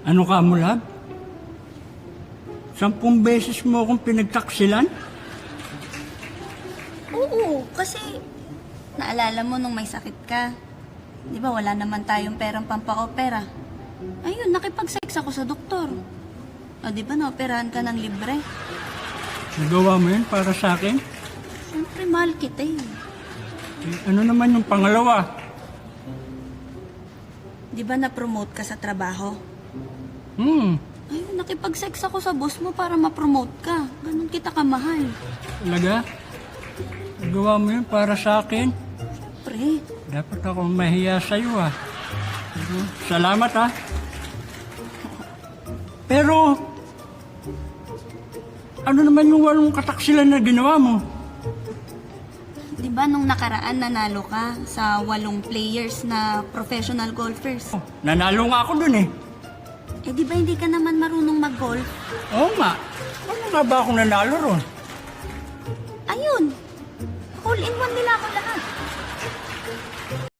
Ano ka mo, love? 10 beses mo akong pinagtaksilan? Oo, kasi naalala mo nung may sakit ka. Di ba wala naman tayong perang pampaopera? Ayun, nakipag-sex ako sa doktor. O di ba naoperahan ka ng libre? Nagawa mo yun para sa akin? Siyempre mahal kita eh. Ano naman yung pangalawa? Di ba na-promote ka sa trabaho? Ayun, nakipag-sex ako sa boss mo para ma-promote ka. Ganun kita kamahal. Talaga? Nagawa mo yun para sa akin? Siyempre. Dapat ako mahiya sa'yo ah. Salamat ah. Pero, ano naman yung 8 kataksilan na ginawa mo? Di ba nung nakaraan nanalo ka sa 8 players na professional golfers? Nanalo nga ako dun eh. Eh di ba hindi ka naman marunong mag-golf? Oo nga. Ano nga ba akong nanalo ron? Ayun! Hole in one nila ako lahat.